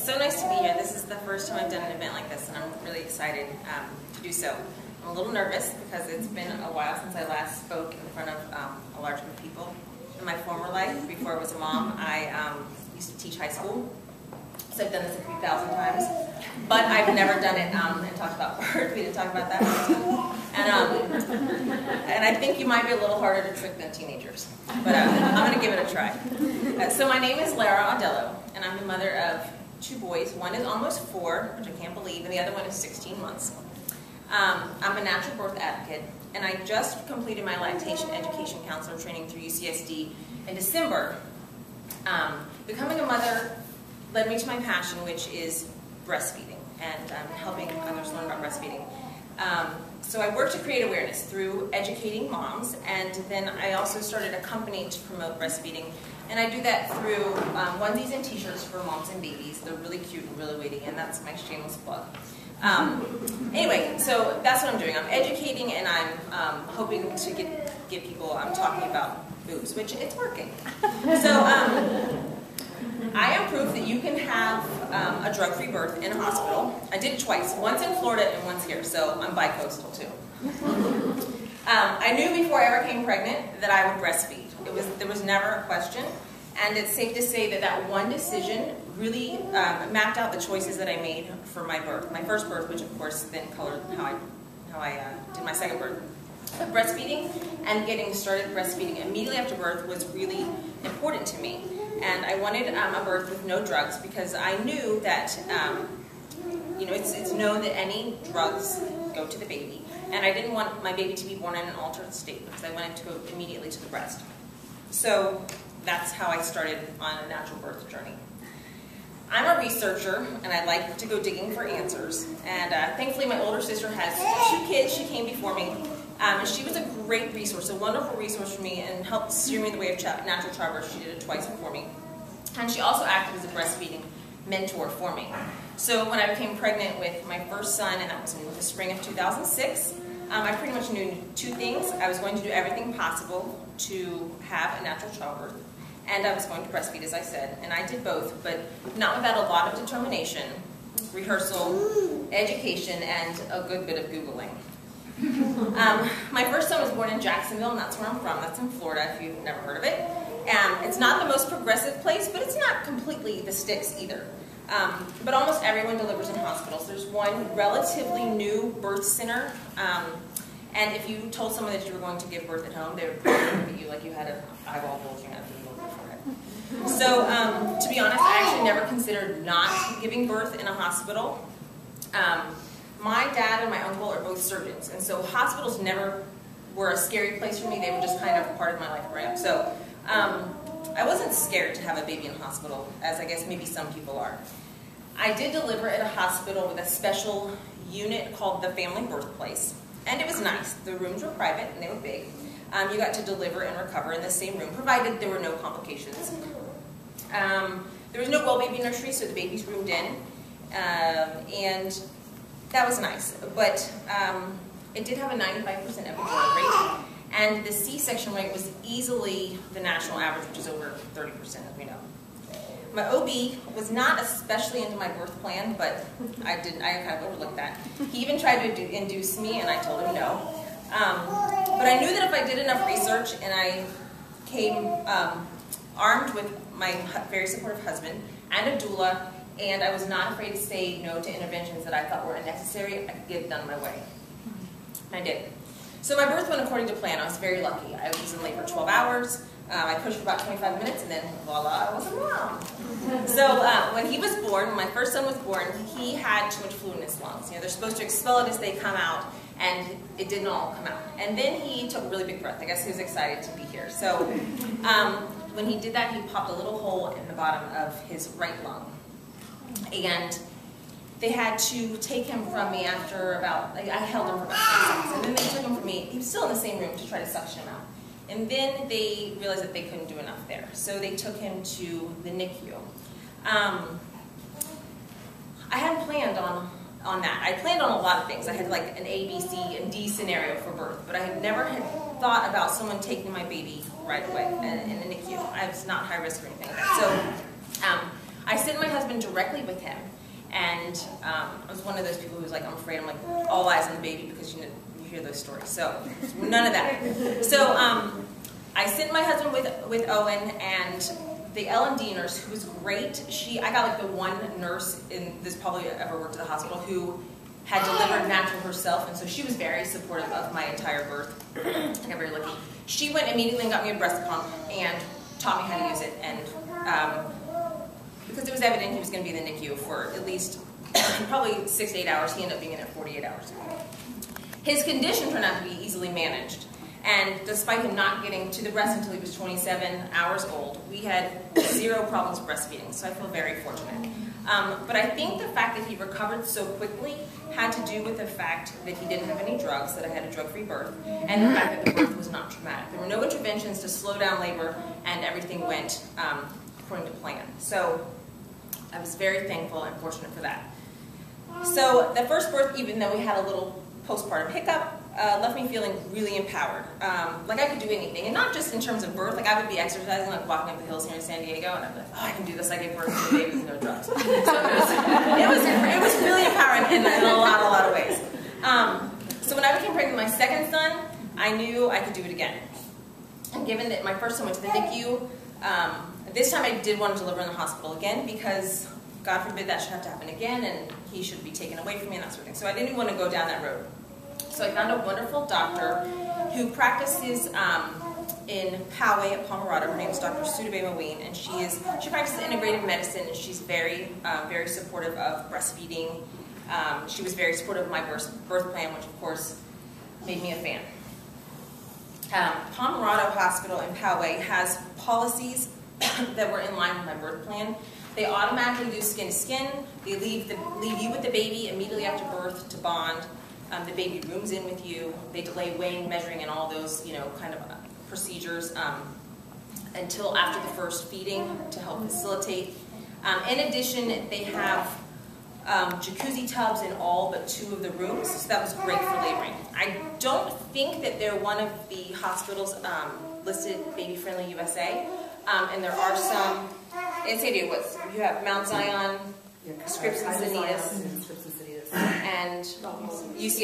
so nice to be here. This is the first time I've done an event like this, and I'm really excited to do so. I'm a little nervous because it's been a while since I last spoke in front of a large group of people. In my former life, before I was a mom, I used to teach high school, so I've done this a few thousand times, but I've never done it and talked about birth. We didn't talk about that one. And I think you might be a little harder to trick than teenagers, but I'm going to give it a try. So my name is Lara, and I'm the mother of 2 boys. One is almost 4, which I can't believe, and the other one is 16 months. I'm a natural birth advocate, and I just completed my lactation education counselor training through UCSD in December. Becoming a mother led me to my passion, which is breastfeeding, and helping others learn about breastfeeding. So I work to create awareness through educating moms, and then I also started a company to promote breastfeeding. And I do that through onesies and t-shirts for moms and babies. They're really cute and really weighty, and that's my shameless plug. Anyway, so that's what I'm doing. I'm educating, and I'm hoping to get people talking about boobs, which it's working. So I am proof that you can have a drug-free birth in a hospital. I did it twice, once in Florida and once here, so I'm bi-coastal too. I knew before I ever became pregnant that I would breastfeed. There was never a question, and it's safe to say that that one decision really mapped out the choices that I made for my birth. My first birth, which of course then colored how I did my second birth. But breastfeeding and getting started breastfeeding immediately after birth was really important to me. And I wanted a birth with no drugs because I knew that, it's known that any drugs go to the baby. And I didn't want my baby to be born in an altered state because I wanted to go immediately to the breast. So that's how I started on a natural birth journey. I'm a researcher, and I like to go digging for answers. And thankfully, my older sister has 2 kids. She came before me. And she was a great resource, a wonderful resource for me, and helped steer me in the way of natural childbirth. She did it twice before me. And she also acted as a breastfeeding mentor for me. So when I became pregnant with my first son, and that was in the spring of 2006, I pretty much knew 2 things. I was going to do everything possible to have a natural childbirth, and I was going to breastfeed, as I said. And I did both, but not without a lot of determination, rehearsal, education, and a good bit of Googling. My first son was born in Jacksonville, and that's where I'm from. That's in Florida, if you've never heard of it. It's not the most progressive place, but it's not completely the sticks either. But almost everyone delivers in hospitals. There's one relatively new birth center, and if you told someone that you were going to give birth at home, they would probably look at you like you had an eyeball bulging out of your forehead. So, to be honest, I actually never considered not giving birth in a hospital. My dad and my uncle are both surgeons, and so hospitals never were a scary place for me. They were just kind of part of my life growing up. So I wasn't scared to have a baby in a hospital, as I guess maybe some people are. I did deliver at a hospital with a special unit called the family birthplace, and it was nice. The rooms were private, and they were big. You got to deliver and recover in the same room, provided there were no complications. There was no well-baby nursery, so the baby's roomed in, and that was nice, but it did have a 95% epidural rate, and the C-section rate was easily the national average, which is over 30%, as we know. My OB was not especially into my birth plan, but I kind of overlooked that. He even tried to induce me, and I told him no. But I knew that if I did enough research and I came armed with my very supportive husband and a doula, and I was not afraid to say no to interventions that I thought were unnecessary, I could get it done my way. And I did. So my birth went according to plan. I was very lucky. I was in labor 12 hours. I pushed for about 25 minutes, and then voila, I was a mom. So when he was born, when my first son was born, he had too much fluid in his lungs. They're supposed to expel it as they come out, and it didn't all come out. And then he took a really big breath. I guess he was excited to be here. So when he did that, he popped a little hole in the bottom of his right lung. And they had to take him from me after about, I held him for about 10 seconds, and then they took him from me. He was still in the same room to try to suction him out. And then they realized that they couldn't do enough there, so they took him to the NICU. I hadn't planned on that. I planned on a lot of things. I had like an A, B, C, and D scenario for birth, but I had never thought about someone taking my baby right away in the NICU. I was not high risk or anything like that. So I sent my husband directly with him, and I was one of those people who was like, I'm afraid, I'm like, all eyes on the baby, because you hear those stories. So none of that. So I sent my husband with Owen, and the L&D nurse, who was great. I got like the one nurse in this probably ever worked at the hospital who had delivered natural herself, and so she was very supportive of my entire birth. I got very lucky. She went immediately and got me a breast pump and taught me how to use it, and because it was evident he was going to be in the NICU for at least probably 6 to 8 hours. He ended up being in it 48 hours. His condition turned out to be easily managed, and despite him not getting to the breast until he was 27 hours old, we had 0 problems breastfeeding, so I feel very fortunate. But I think the fact that he recovered so quickly had to do with the fact that he didn't have any drugs, that I had a drug-free birth, and the fact that the birth was not traumatic. There were no interventions to slow down labor, and everything went according to plan. So I was very thankful and fortunate for that. So the first birth, even though we had a little postpartum hiccup, left me feeling really empowered. Like I could do anything, and not just in terms of birth. Like I would be exercising, like walking up the hills here in San Diego, and I'd be like, oh, I can do this. I gave birth to a baby with no drugs. So it was really empowering in a lot of ways. So when I became pregnant with my second son, I knew I could do it again. And given that my first son went to the NICU, this time I did want to deliver in the hospital again, because God forbid that should have to happen again, and he should be taken away from me and that sort of thing. So I didn't want to go down that road. So I found a wonderful doctor who practices in Poway at Pomerado. Her name is Dr. Sudabhe Maween, and she practices integrative medicine, and she's very supportive of breastfeeding. She was very supportive of my birth plan, which of course made me a fan. Pomerado Hospital in Poway has policies that were in line with my birth plan. They automatically do skin-to-skin. They leave you with the baby immediately after birth to bond. The baby rooms in with you. They delay weighing, measuring, and all those, kind of procedures until after the first feeding to help facilitate. In addition, they have jacuzzi tubs in all but 2 of the rooms, so that was great for laboring. I don't think that they're one of the hospitals listed Baby-Friendly USA, and there are some. In San Diego, you have Mount Zion, Scripps and Sanitas, and UCSF.